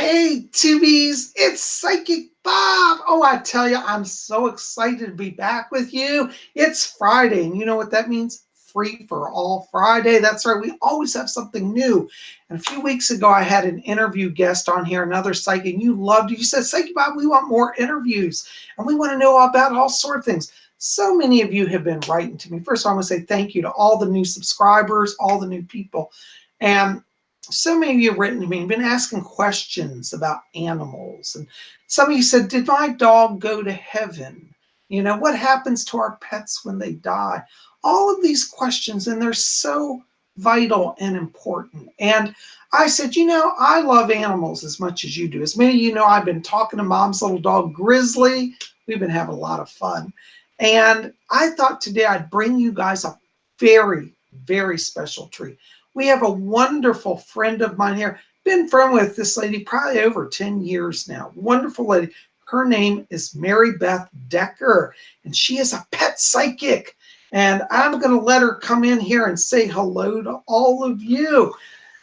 Hey, Tubies, it's Psychic Bob. Oh, I tell you, I'm so excited to be back with you. It's Friday, and you know what that means? Free for all Friday. That's right, we always have something new. And a few weeks ago, I had an interview guest on here, another psychic, and you loved it. You said, Psychic Bob, we want more interviews, and we want to know about all sorts of things. So many of you have been writing to me. First of all, I want to say thank you to all the new subscribers, all the new people. And so many of you have written to me and been asking questions about animals. And some of you said, did my dog go to heaven? You know, what happens to our pets when they die? All of these questions, and they're so vital and important. And I said, you know, I love animals as much as you do. As many of you know, I've been talking to Mom's little dog, Grizzly. We've been having a lot of fun. And I thought today I'd bring you guys a very, very special treat. We have a wonderful friend of mine here. Been friend with this lady probably over 10 years now. Wonderful lady. Her name is Maribeth Decker, and she is a pet psychic. And I'm going to let her come in here and say hello to all of you.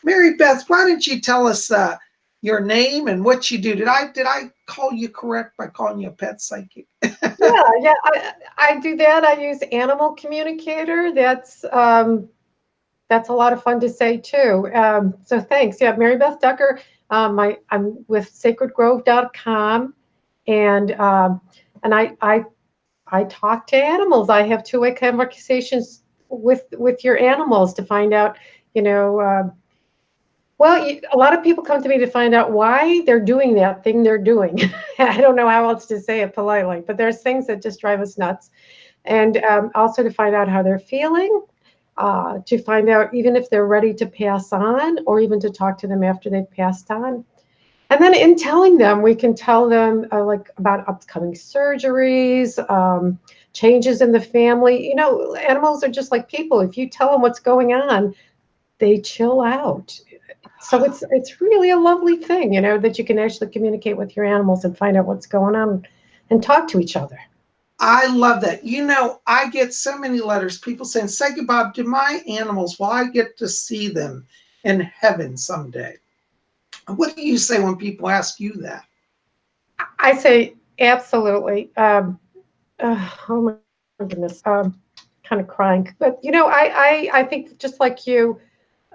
Maribeth, why don't you tell us your name and what you do? Did I call you correct by calling you a pet psychic? Yeah, I do that. I use animal communicator. That's a lot of fun to say too. So thanks. Yeah, Maribeth Decker. I'm with sacredgrove.com, and I talk to animals. I have two-way conversations with your animals to find out, you know. A lot of people come to me to find out why they're doing that thing they're doing. I don't know how else to say it politely, but there's things that just drive us nuts, and also to find out how they're feeling. To find out even if they're ready to pass on, or even to talk to them after they've passed on. And then in telling them, we can tell them like about upcoming surgeries, changes in the family. You know, animals are just like people. If you tell them what's going on, they chill out. So it's really a lovely thing, you know, that you can actually communicate with your animals and find out what's going on and talk to each other. I love that. You know, I get so many letters, people saying, Psychic Bob, do my animals, will I get to see them in heaven someday? What do you say when people ask you that? I say absolutely. Oh my goodness, kind of crying. But you know, I think just like you,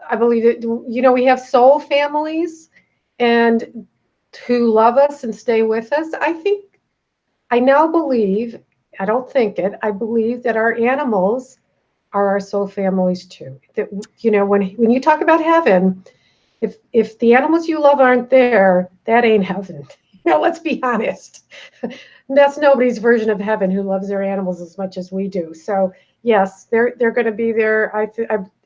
I believe that you know we have soul families, and who love us and stay with us. I now believe. I don't think it. I believe that our animals are our soul families too. That you know when you talk about heaven, if the animals you love aren't there, that ain't heaven. You know, let's be honest. That's nobody's version of heaven who loves their animals as much as we do. So yes, they're going to be there.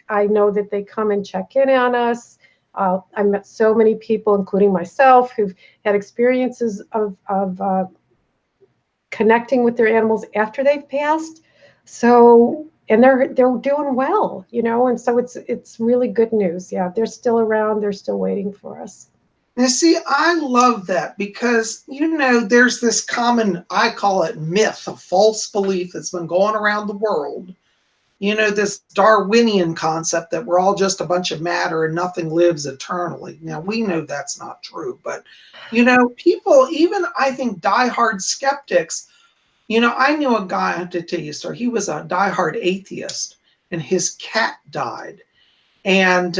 I know that they come and check in on us. I met so many people, including myself, who've had experiences of connecting with their animals after they've passed. So and they're doing well, you know, and so it's really good news. Yeah, they're still around. They're still waiting for us. Now, see, I love that because, you know, there's this common, I call it myth, a false belief that's been going around the world. You know, this Darwinian concept that we're all just a bunch of matter and nothing lives eternally. Now, we know that's not true, but, you know, people, even I think diehard skeptics, you know, I knew a guy, I have to tell you a story. He was a diehard atheist and his cat died. And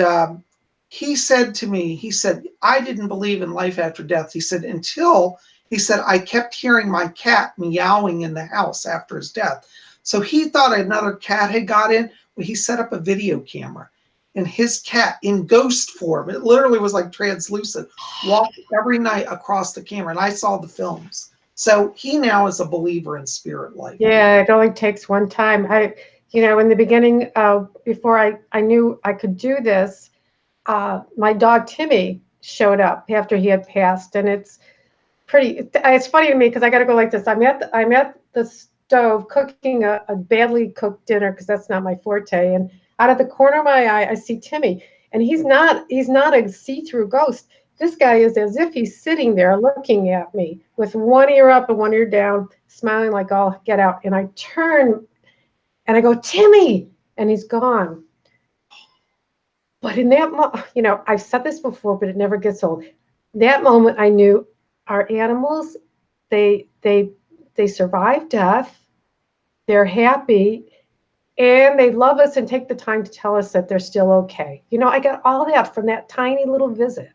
he said to me, he said, I didn't believe in life after death. He said, until he said, I kept hearing my cat meowing in the house after his death. So he thought another cat had got in. Well, he set up a video camera and his cat in ghost form, it literally was like translucent, walked every night across the camera. And I saw the films. So he now is a believer in spirit life. Yeah, it only takes one time. You know, in the beginning, before I knew I could do this, my dog Timmy showed up after he had passed, and it's funny to me because I got to go like this. I'm at the stove cooking a badly cooked dinner because that's not my forte, and out of the corner of my eye, I see Timmy, and he's not a see-through ghost. This guy is as if he's sitting there looking at me with one ear up and one ear down, smiling like I'll get out. And I turn and I go, Timmy, and he's gone. But in that, you know, I've said this before, but it never gets old. that moment I knew our animals, they they they survive death, they're happy, and they love us and take the time to tell us that they're still okay. I got all that from that tiny little visit.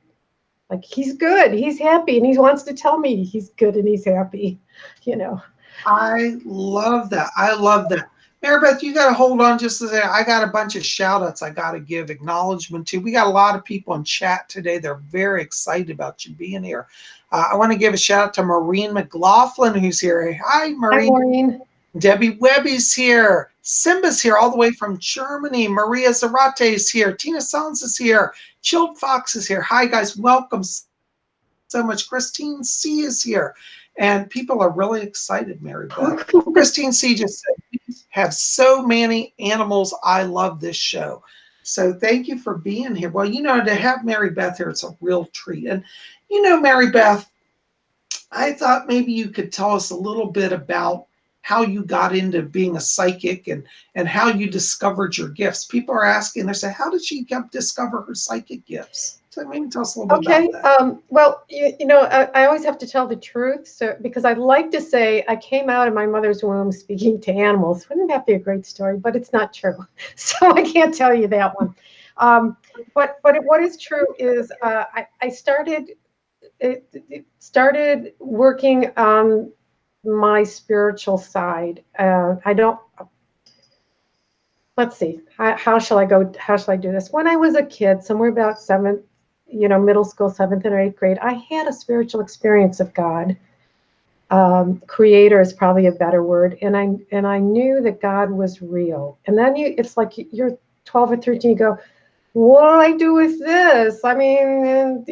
Like, he's good, he's happy, and he wants to tell me he's good and he's happy, you know. I love that. I love that. Maribeth, you got to hold on just a second. I got a bunch of shout outs I got to give acknowledgement to. We got a lot of people in chat today. They're very excited about you being here. I want to give a shout out to Maureen McLaughlin, who's here. Hi, Hi, Maureen. Maureen. Debbie Webby's here. Simba's here all the way from Germany. Maria Zarate is here. Tina Sons is here. Chilled Fox is here. Hi, guys. Welcome so much. Christine C is here. And people are really excited, Maribeth. Christine C just said, we have so many animals. I love this show. So thank you for being here. Well, to have Maribeth here, it's a real treat. And, Maribeth, I thought maybe you could tell us a little bit about how you got into being a psychic and how you discovered your gifts. People are asking, they say, how did she discover her psychic gifts? So maybe tell us a little bit Okay. about that. Well, I always have to tell the truth. So, because I like to say I came out of my mother's womb speaking to animals. Wouldn't that be a great story? But it's not true. So I can't tell you that one. But what is true is I started working on my spiritual side. I don't. Let's see. How shall I go? How shall I do this? When I was a kid, somewhere about middle school, 7th and 8th grade, I had a spiritual experience of God. Creator is probably a better word, and I knew that God was real. And then it's like you're 12 or 13, you go, what do I do with this? I mean,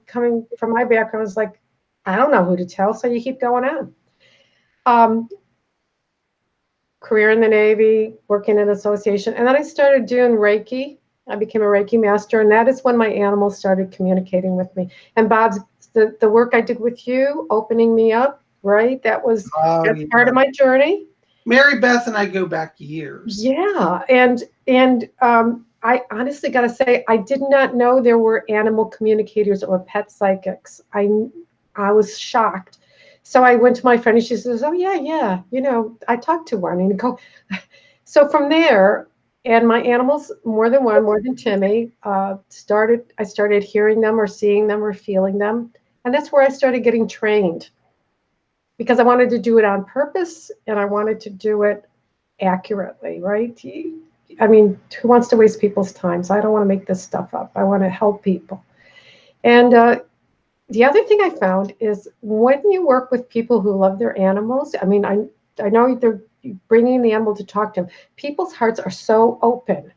coming from my background, it's like, I don't know who to tell, so you keep going on. Career in the Navy, working in an association, and then I started doing Reiki. I became a Reiki master, and that is when my animals started communicating with me. And Bob's, the work I did with you, opening me up, right? That's part of my journey. Maribeth and I go back years. Yeah, and I honestly got to say, I did not know there were animal communicators or pet psychics. I was shocked. So I went to my friend and she says, oh, yeah, I talked to one. And go. So from there, and my animals, more than one, more than Timmy, I started hearing them or seeing them or feeling them. And that's where I started getting trained, because I wanted to do it on purpose and I wanted to do it accurately, right? I mean, who wants to waste people's time? So I don't want to make this stuff up. I want to help people. And the other thing I found is when you work with people who love their animals, I mean, I know they're bringing the animal to talk to them. People's hearts are so open.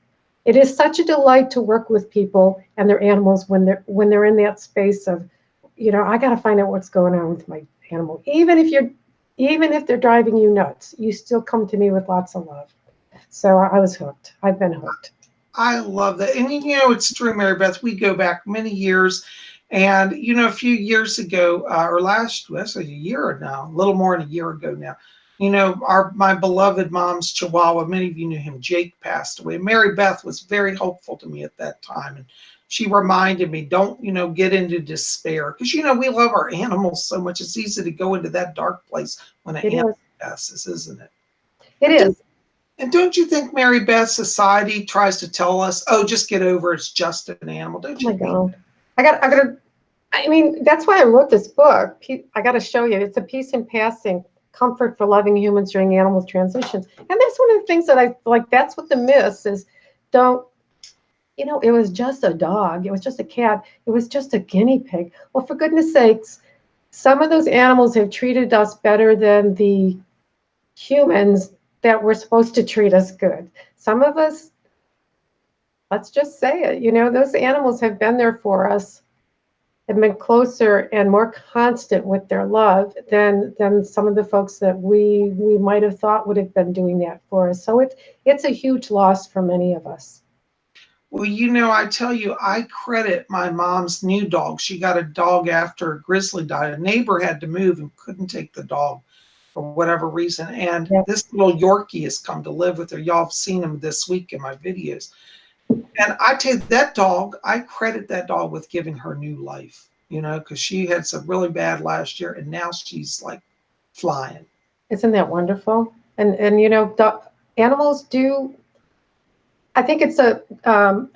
It is such a delight to work with people and their animals when they're in that space of, I got to find out what's going on with my animal. Even if they're driving you nuts, you still come to me with lots of love. So I was hooked. I've been hooked. I love that. And it's true, Maribeth. We go back many years. And, a few years ago, that's a year now, a little more than a year ago now, my beloved mom's Chihuahua, many of you knew him, Jake, passed away. Maribeth was very hopeful to me at that time. And she reminded me, don't, get into despair. Because, we love our animals so much. It's easy to go into that dark place when an animal passes, isn't it? It is. And don't you think, Maribeth, society tries to tell us, oh, just get over it, it's just an animal? Don't you think? I mean, that's why I wrote this book. I got to show you. It's a peace in passing, comfort for loving humans during animal transitions. And that's one of the things that I like. That's what the myth is. Don't, it was just a dog. It was just a cat. It was just a guinea pig. Well, for goodness sakes, some of those animals have treated us better than the humans that were supposed to treat us good. Some of us, let's just say it, those animals have been there for us, have been closer and more constant with their love than some of the folks that we might have thought would have been doing that for us. So it's a huge loss for many of us. Well, I tell you, I credit my mom's new dog. She got a dog after Grizzly died. A neighbor had to move and couldn't take the dog for whatever reason. And this little Yorkie has come to live with her. Y'all have seen him this week in my videos. And I tell you, that dog, I credit that dog with giving her new life. because she had some really bad last year, and now she's like flying. Isn't that wonderful? And animals do. I think it's a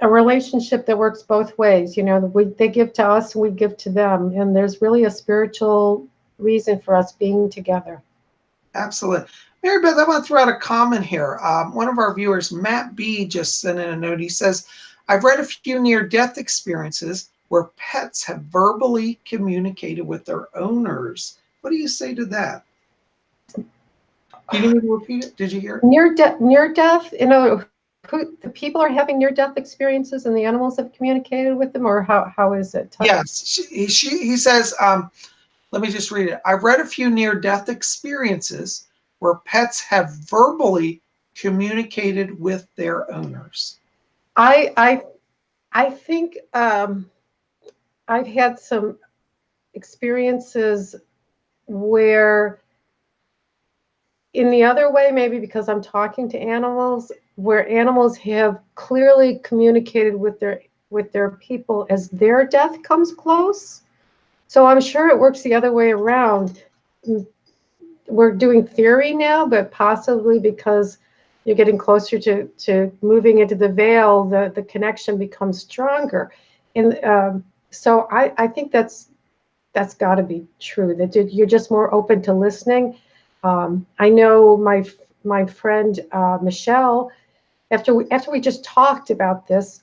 relationship that works both ways. They give to us, and we give to them, and there's really a spiritual reason for us being together. Absolutely. Mary Beth, I want to throw out a comment here. One of our viewers, Matt B, just sent in a note. He says, I've read a few near-death experiences where pets have verbally communicated with their owners. What do you say to that? Do you need me to repeat it? Did you hear it? Near death. The people are having near death experiences, and the animals have communicated with them, or how is it? Yes, he says. Let me just read it. I've read a few near-death experiences where pets have verbally communicated with their owners. I think I've had some experiences where, in the other way, maybe because I'm talking to animals, where animals have clearly communicated with their people as their death comes close. So I'm sure it works the other way around. We're doing theory now, but possibly because you're getting closer to moving into the veil, the connection becomes stronger. And so I think that's got to be true, that you're just more open to listening. I know my friend Michelle, after we just talked about this,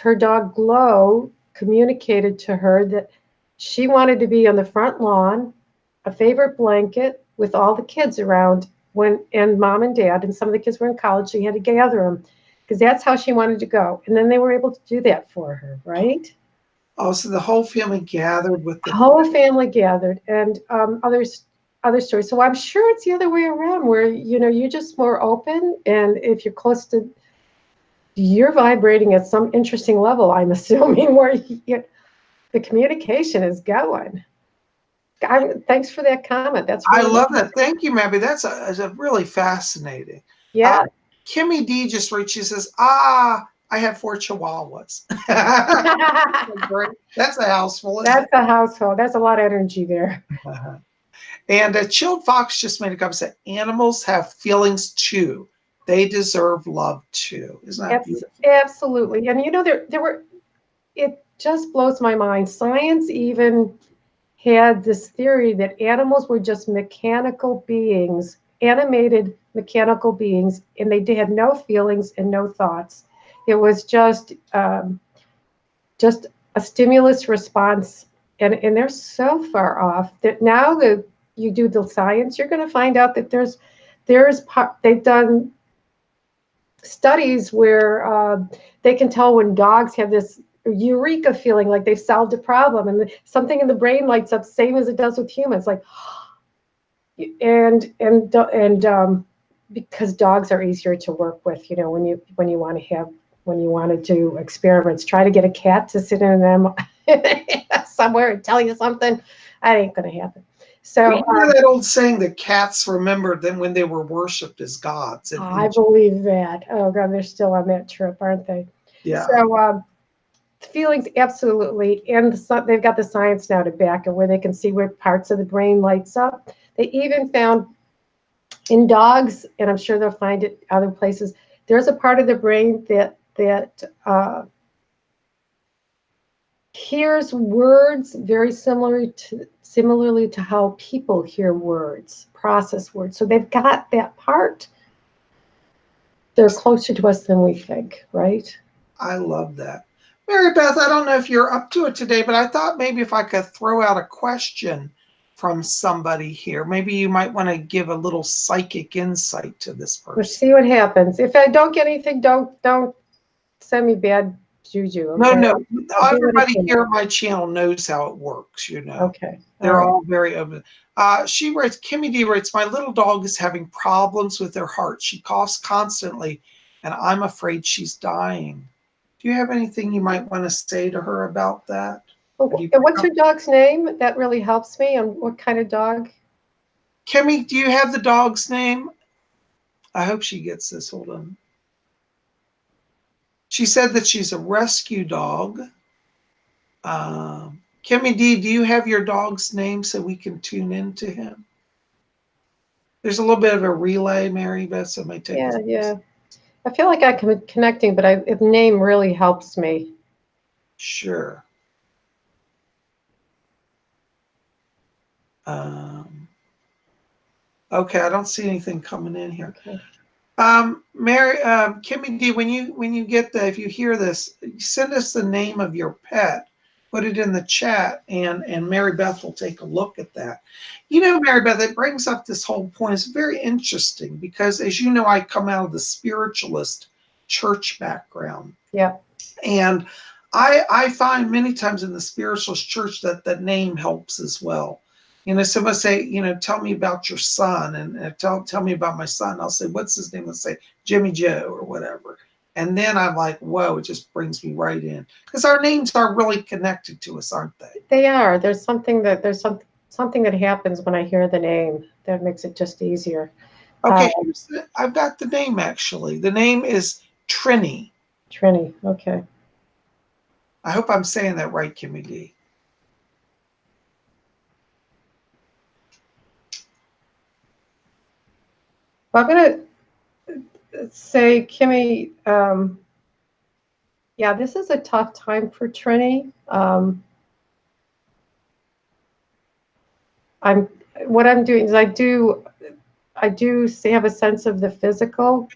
her dog Glow communicated to her that she wanted to be on the front lawn, a favorite blanket with all the kids around, and mom and dad, and some of the kids were in college, so you had to gather them because that's how she wanted to go. And then they were able to do that for her, right? Oh, so the whole family gathered with the Whole family gathered, and other stories. So I'm sure it's the other way around, where you're just more open, and if you're close to, you're vibrating at some interesting level, I'm assuming, where the communication is going. Thanks for that comment. That's I really love that. Thank you, Mabby. That's a really fascinating. Yeah. Kimmy D just wrote, she says, I have 4 chihuahuas. That's a house full. That's a household. That's a lot of energy there. And Chilled Fox just made a comment, said, animals have feelings too. They deserve love too. Isn't that beautiful? Absolutely. And there were, it just blows my mind. Science even had this theory that animals were just mechanical beings, animated mechanical beings, and they had no feelings and no thoughts. It was just a stimulus response, and they're so far off that now that you do the science, you're going to find out that they've done studies where they can tell when dogs have this eureka feeling, like they've solved a problem, and something in the brain lights up, same as it does with humans, like, and because dogs are easier to work with, when you want to do experiments, try to get a cat to sit in them somewhere and tell you something, that ain't going to happen. So you know that old saying that cats remembered them when they were worshipped as gods. I believe that. Oh God, they're still on that trip, aren't they? Yeah. So feelings, absolutely, and they've got the science now to back it, where they can see where parts of the brain lights up. They even found in dogs, and I'm sure they'll find it other places, there's a part of the brain that hears words very similarly to how people hear words, process words. So they've got that part. They're closer to us than we think, right? I love that. Mary Beth, I don't know if you're up to it today, but I thought maybe if I could throw out a question from somebody here, maybe you might want to give a little psychic insight to this person. We'll see what happens. If I don't get anything, don't send me bad juju. Okay? No. Everybody here on my channel knows how it works, Okay. They're all very open. She writes, Kimmy D writes, my little dog is having problems with her heart. She coughs constantly, and I'm afraid she's dying. Do you have anything you might want to say to her about that? And what's your dog's name? That really helps me. And what kind of dog? Kimmy, do you have the dog's name? I hope she gets this. Hold on. She said that she's a rescue dog. Kimmy D, do you have your dog's name so we can tune into him? There's a little bit of a relay, Mary Beth, so it might take us. Yeah. I feel like I'm connecting, but the name really helps me. Sure. Um, okay, I don't see anything coming in here. Okay. Mary, Kimmy D, when you get the, if you hear this, send us the name of your pet, put it in the chat, and Mary Beth will take a look at that. You know, Mary Beth, it brings up this whole point. It's very interesting because, as you know, I come out of the spiritualist church background. Yeah. And I find many times in the spiritualist church that the name helps as well. You know, someone say, you know, tell me about your son, and tell me about my son. I'll say, what's his name? Let's say Jimmy Joe or whatever. And then I'm like, whoa, it just brings me right in because our names are really connected to us, aren't they? They are. There's something that happens when I hear the name that makes it just easier. Okay, I've got the name actually. The name is Trini. Trini. Okay. I hope I'm saying that right, Kimmy D. Well, I'm gonna say, Kimmy. Yeah, this is a tough time for Trini. I'm what I'm doing is I do have a sense of the physical.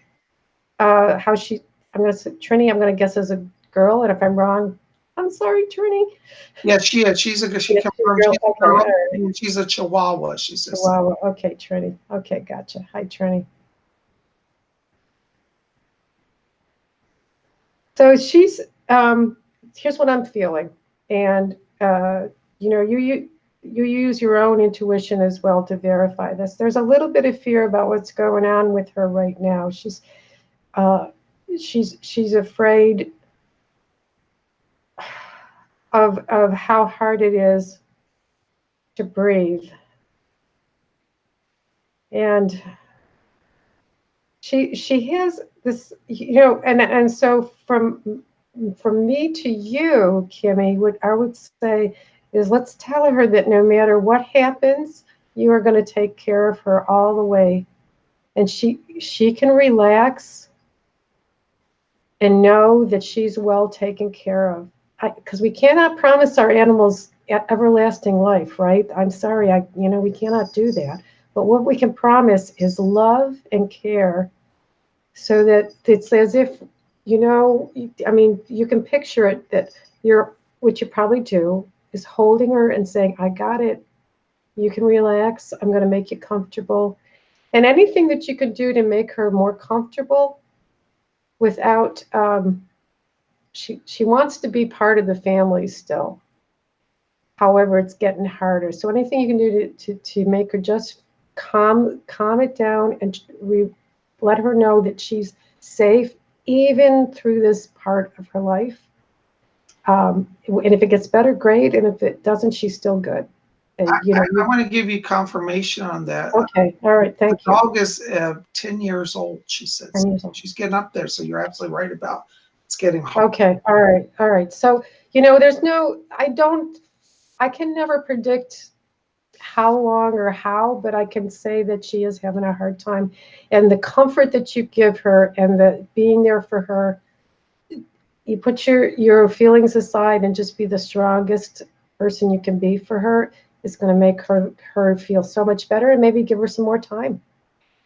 How she I'm gonna say Trini. I'm gonna guess as a girl, and if I'm wrong, I'm sorry, Trini. Yeah, she is. She Yeah, she's a confirmed girl. she's a Okay, girl all right. and she's a Chihuahua. She's just saying. Chihuahua. Okay, Trini. Okay, gotcha. Hi, Trini. So she's here's what I'm feeling, and you know, you use your own intuition as well to verify this. There's a little bit of fear about what's going on with her right now. Uh, she's afraid of how hard it is to breathe, and she has this, you know, and so from me to you, Kimmy, what I would say is let's tell her that no matter what happens, you are going to take care of her all the way, and she can relax and know that she's well taken care of. Because we cannot promise our animals everlasting life, right? I'm sorry, we cannot do that. But what we can promise is love and care, so that it's as if, I mean, you can picture it that you're, what you probably do is holding her and saying, I got it. You can relax. I'm going to make you comfortable. And anything that you can do to make her more comfortable without, she wants to be part of the family still. However, it's getting harder. So anything you can do to make her just calm it down and let her know that she's safe even through this part of her life. And if it gets better, great. And if it doesn't, she's still good. I, And I want to give you confirmation on that. okay, all right, The thank you. dog is 10 years old, she said. 10 years old. She's getting up there, so you're absolutely right about it's getting hard. Okay, all right. So there's no, I can never predict how long or how, but I can say that she is having a hard time. And the comfort that you give her and the being there for her, you put your feelings aside and just be the strongest person you can be for her, is going to make her feel so much better, and maybe give her some more time.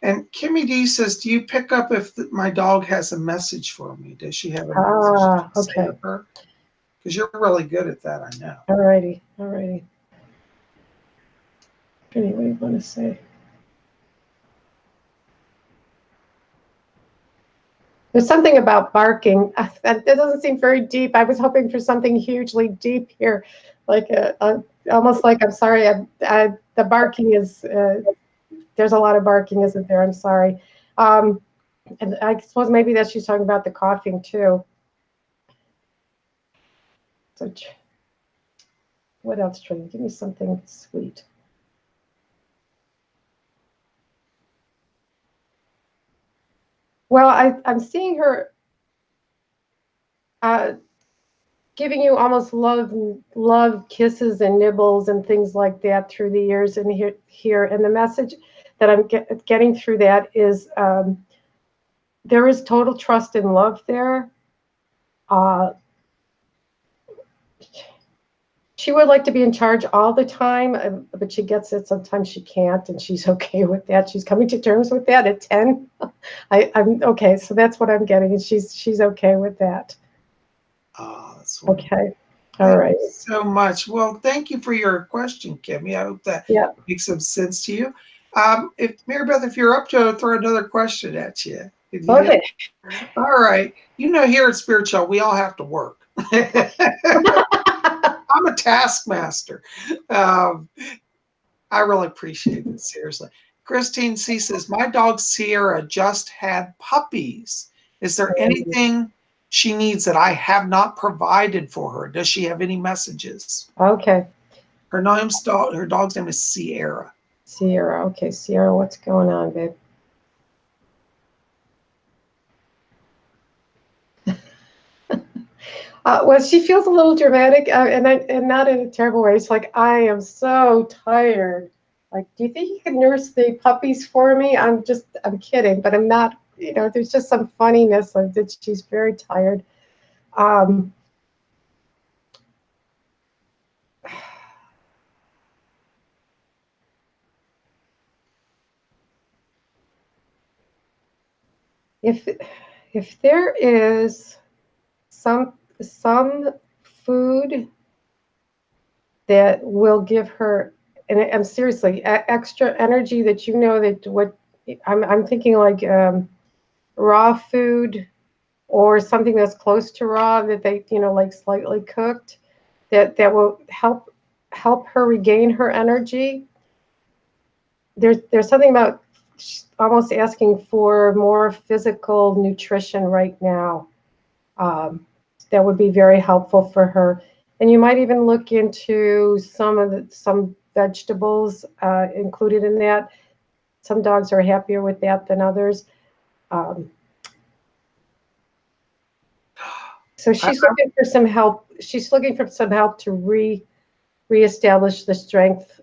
And Kimmy D says, do you pick up if my dog has a message for me? Does she have a message to say Okay. to her? Because you're really good at that, I know. All righty. Anyway, what do you want to say? There's something about barking that doesn't seem very deep. I was hoping for something hugely deep here, like almost like, I'm sorry, the barking is there's a lot of barking, isn't there? I'm sorry. And I suppose maybe that she's talking about the coughing too. So what else, Trini? Give me something sweet. Well, I'm seeing her. giving you almost love kisses and nibbles and things like that through the years and here. And the message that I'm getting through that is there is total trust and love there. Uh, she would like to be in charge all the time, but she gets it. Sometimes she can't, and she's okay with that. She's coming to terms with that at 10. I'm okay. So that's what I'm getting, and she's okay with that. Oh, that's wonderful. Okay. All Thank right. you so much. Well, thank you for your question, Kimmy. I hope that Yeah. makes some sense to you. If Maribeth, if you're up to it, throw another question at you. Can you do Okay. it? All right. You know, here at Spirit Show, we all have to work. I'm a taskmaster. Um, I really appreciate it, seriously. Christine C says, my dog Sierra just had puppies. Is there anything she needs that I have not provided for her? Does she have any messages? Okay. Her dog's name is Sierra. Sierra. Okay, Sierra, what's going on, babe? Well, she feels a little dramatic, and not in a terrible way. It's like, I am so tired. Like, do you think you could nurse the puppies for me? I'm kidding, but I'm not. There's just some funniness of that. She's very tired. Um, if if there is some food that will give her, and I'm seriously, extra energy that that what I'm thinking like raw food or something that's close to raw that they like slightly cooked that will help her regain her energy. There's something about almost asking for more physical nutrition right now. That would be very helpful for her. And you might even look into some vegetables included in that. Some dogs are happier with that than others. Um, so she's looking for some help. She's looking for some help to reestablish the strength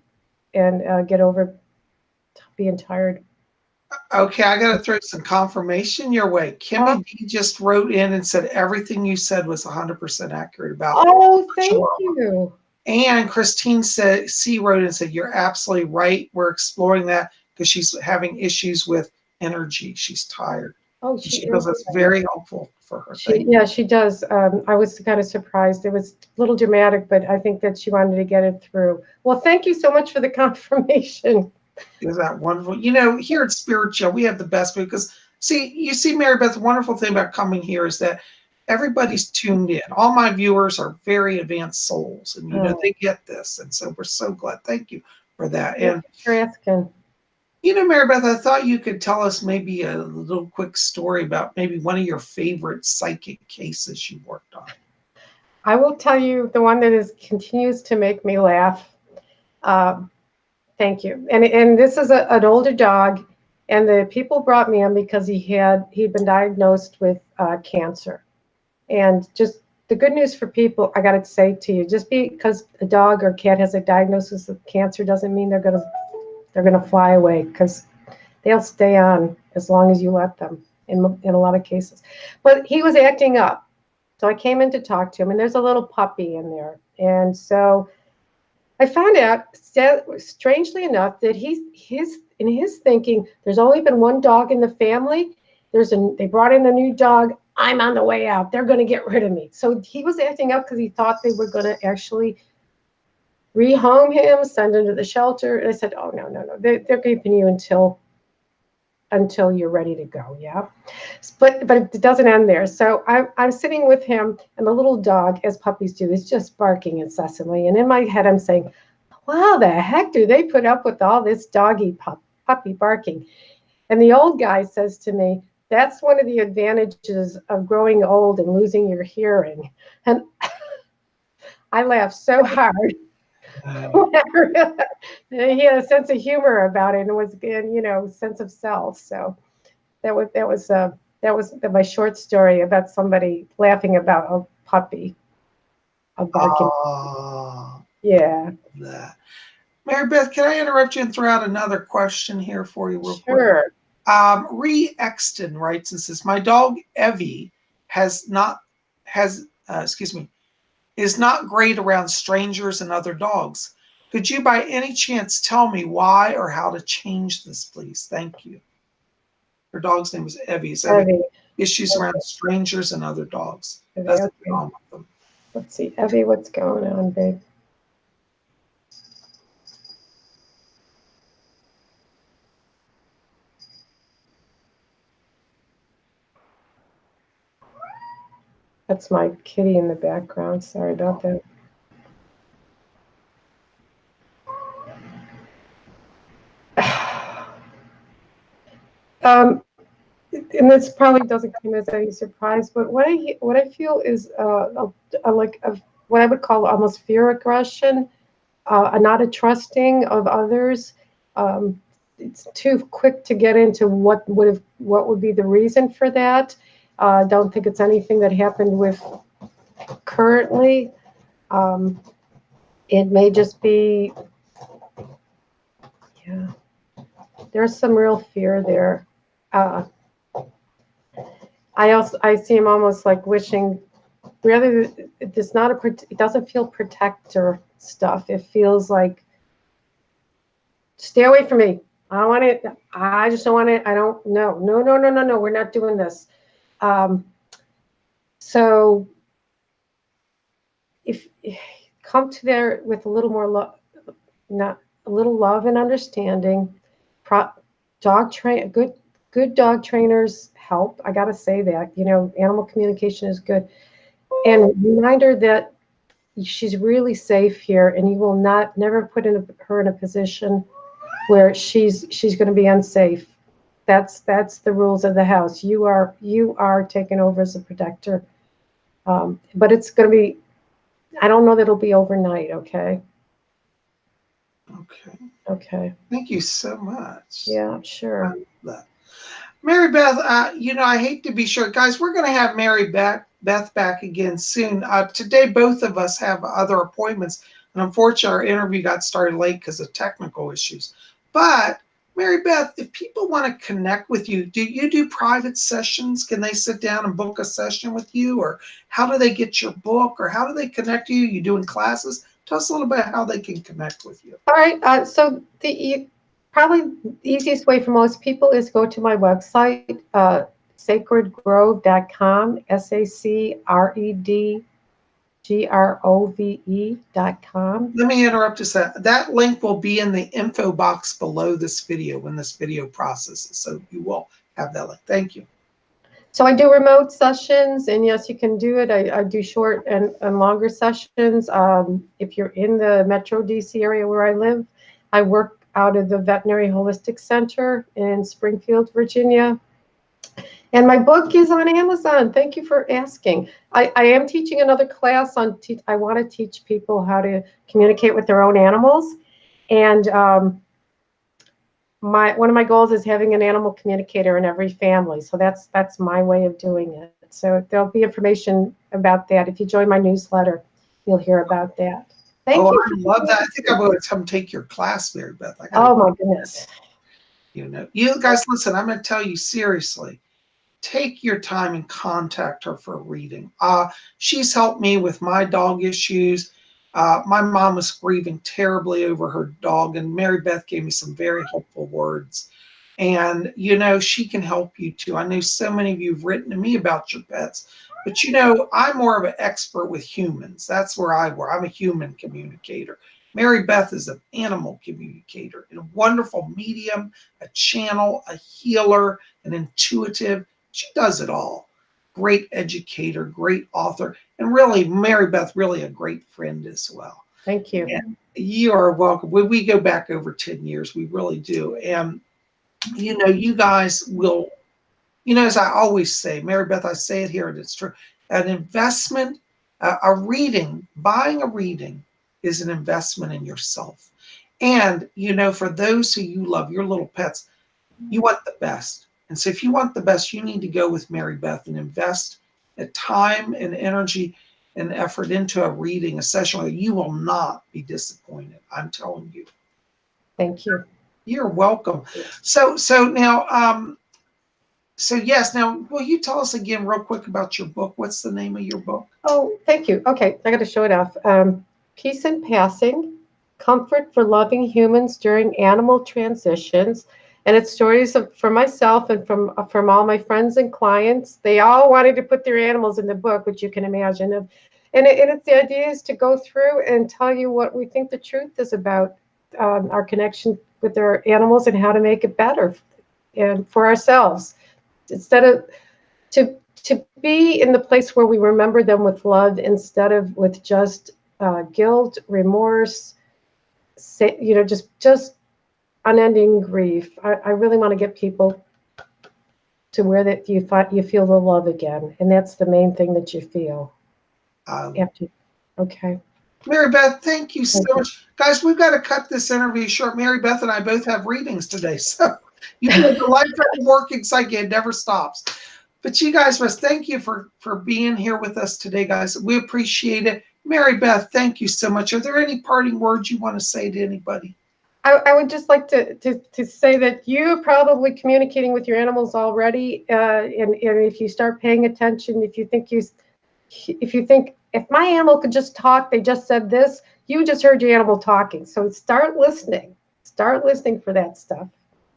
and get over being tired. Okay, I got to throw some confirmation your way. Kimmy D just wrote in and said everything you said was 100% accurate about Oh, thank Chihuahua. you. And Christine said, C wrote in and said, you're absolutely right. We're exploring that because she's having issues with energy. She's tired. Oh, And she she feels is. that's very helpful for her. Yeah, she does. I was kind of surprised. It was a little dramatic, but I think that she wanted to get it through. Well, thank you so much for the confirmation. Is that wonderful? You know, here at Spirit Show, we have the best because you see, Maribeth, the wonderful thing about coming here is that everybody's tuned in. All my viewers are very advanced souls, and they get this, and so we're so glad. Thank you for that. Thank you for asking. Maribeth, I thought you could tell us maybe a little quick story about maybe one of your favorite psychic cases you worked on. I will tell you the one that continues to make me laugh. Um, Thank you. And this is an older dog, and the people brought me him because he'd been diagnosed with cancer. And just the good news for people, I got to say to you, just because a dog or cat has a diagnosis of cancer doesn't mean they're gonna fly away, because they'll stay on as long as you let them in a lot of cases. But he was acting up, so I came in to talk to him, and there's a little puppy in there, and so I found out, strangely enough, that in his thinking, there's only been one dog in the family. They brought in a new dog. I'm on the way out. They're going to get rid of me. So he was acting up because he thought they were going to actually rehome him, send him to the shelter. And I said, oh, no, no, no. They're keeping you until you're ready to go. Yeah. But it doesn't end there. So I'm sitting with him, and the little dog, as puppies do, is just barking incessantly. And in my head, I'm saying, wow, the heck do they put up with all this puppy barking? And the old guy says to me, that's one of the advantages of growing old and losing your hearing. And I laughed so hard. He had a sense of humor about it, and was, sense of self. So that was my short story about somebody laughing about a puppy. a barking. Oh, Yeah, that. Mary Beth, can I interrupt you and throw out another question here for you real quick? sure. Ree Exton writes and says, my dog Evie excuse me, is not great around strangers and other dogs. Could you by any chance tell me why or how to change this, please? Thank you. Her dog's name is Evie. Is having Evie. issues around strangers and other dogs. Evie, Doesn't get okay. on with them. Let's see. Evie, what's going on, babe? That's my kitty in the background. Sorry about that. Um, and this probably doesn't come as any surprise, but what I feel is what I would call almost fear aggression, not a trusting of others. Um, it's too quick to get into what would be the reason for that. I don't think it's anything that happened with currently. Um, it may just be, yeah, there's some real fear there. Uh, I see him almost like wishing. Rather, it's not a. It doesn't feel protector stuff. It feels like stay away from me. I don't want it. I just don't want it. I don't. No, no, no, no, no, no. We're not doing this. Um, so if come to there with a little more love, not a little love and understanding. Pro, dog train good dog trainers help. I got to say that animal communication is good, and reminder that she's really safe here, and you will never put her in a position where she's going to be unsafe. That's the rules of the house. You are taken over as a protector, but it's going to be. I don't know that it'll be overnight. Okay. Okay. Okay. Thank you so much. Yeah. Sure. Mary Beth, I hate to be short. Guys, we're going to have Beth back again soon. Today, both of us have other appointments. And unfortunately, our interview got started late because of technical issues. But, Mary Beth, if people want to connect with you, do you do private sessions? Can they sit down and book a session with you? Or how do they get your book? Or how do they connect to you? You doing classes? Tell us a little bit how they can connect with you. All right. So probably the easiest way for most people is go to my website, sacredgrove.com, SACREDGROVE.com. Let me interrupt a second. That link will be in the info box below this video when this video processes. So you will have that link. Thank you. So I do remote sessions, and yes, you can do it. I do short and longer sessions. If you're in the Metro DC area where I live, I work out of the Veterinary Holistic Center in Springfield, Virginia. And my book is on Amazon. Thank you for asking. I am teaching another class on, I want to teach people how to communicate with their own animals. And one of my goals is having an animal communicator in every family. So that's my way of doing it. So there'll be information about that. If you join my newsletter, you'll hear about that. Thank you. I love that. I think I'm going to come take your class, Mary Beth. Oh my goodness. You guys, listen, I'm going to tell you seriously. Take your time and contact her for a reading. She's helped me with my dog issues. My mom was grieving terribly over her dog, and Mary Beth gave me some very helpful words. And, she can help you too. I know so many of you have written to me about your pets, but, I'm more of an expert with humans. That's where I work. I'm a human communicator. Mary Beth is an animal communicator, and a wonderful medium, a channel, a healer, an intuitive. She does it all. Great educator, great author, and really, Mary Beth, really a great friend as well. Thank you. And you are welcome. We go back over 10 years. We really do. And, you guys will, as I always say, Mary Beth, I say it here, and it's true. An investment, a reading, buying a reading is an investment in yourself. And, for those who you love, your little pets, you want the best. And so if you want the best, you need to go with Mary Beth and invest the time and energy. and effort into a reading, a session, you will not be disappointed. I'm telling you. Thank you. You're welcome. So now, so yes, now will you tell us again real quick about your book? What's the name of your book? Oh, thank you. Okay, I got to show it off. Peace in Passing, Comfort for Loving Humans During Animal Transitions. And it's stories from myself and from all my friends and clients. They all wanted to put their animals in the book, which you can imagine. And it's the idea is to go through and tell you what we think the truth is about our connection with our animals and how to make it better and for ourselves. Instead of to be in the place where we remember them with love instead of with just guilt, remorse, just unending grief. I really want to get people to where that you feel the love again, and that's the main thing that you feel after. Okay. Maribeth, thank you so much. Guys, we've got to cut this interview short. Maribeth and I both have readings today, so you know the life of working psychic, it never stops. But you guys must thank you for being here with us today, guys. We appreciate it. Maribeth, thank you so much. Are there any parting words you want to say to anybody? I would just like to say that you're probably communicating with your animals already, and if you start paying attention, if you think if my animal could just talk, they just said this, you just heard your animal talking. So start listening. Start listening for that stuff.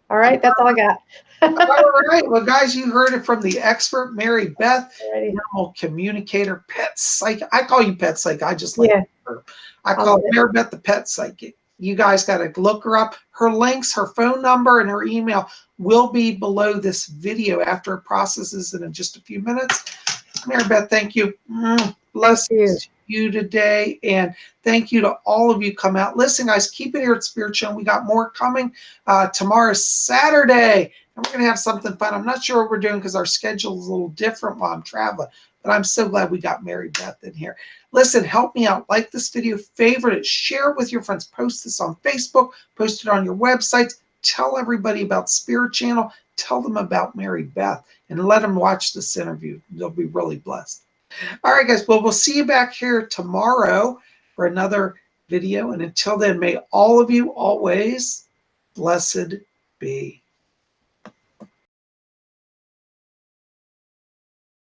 All right, that's all I got. All right. Well, guys, you heard it from the expert, Maribeth, animal communicator, pet psychic. I call you pet psychic. I just like her. I call Maribeth the pet psychic. You guys got to look her up. Her links, her phone number, and her email will be below this video after it processes in just a few minutes. Maribeth, thank you. Bless you today. And thank you to all of you come out. Listen, guys, keep it here at Spirit Channel. We got more coming. Tomorrow's Saturday. And we're going to have something fun. I'm not sure what we're doing because our schedule is a little different while I'm traveling. But I'm so glad we got Maribeth in here. Listen, help me out. Like this video, favorite it, share it with your friends. Post this on Facebook. Post it on your websites. Tell everybody about Spirit Channel. Tell them about Maribeth. And let them watch this interview. They'll be really blessed. All right, guys. Well, we'll see you back here tomorrow for another video. And until then, may all of you always blessed be.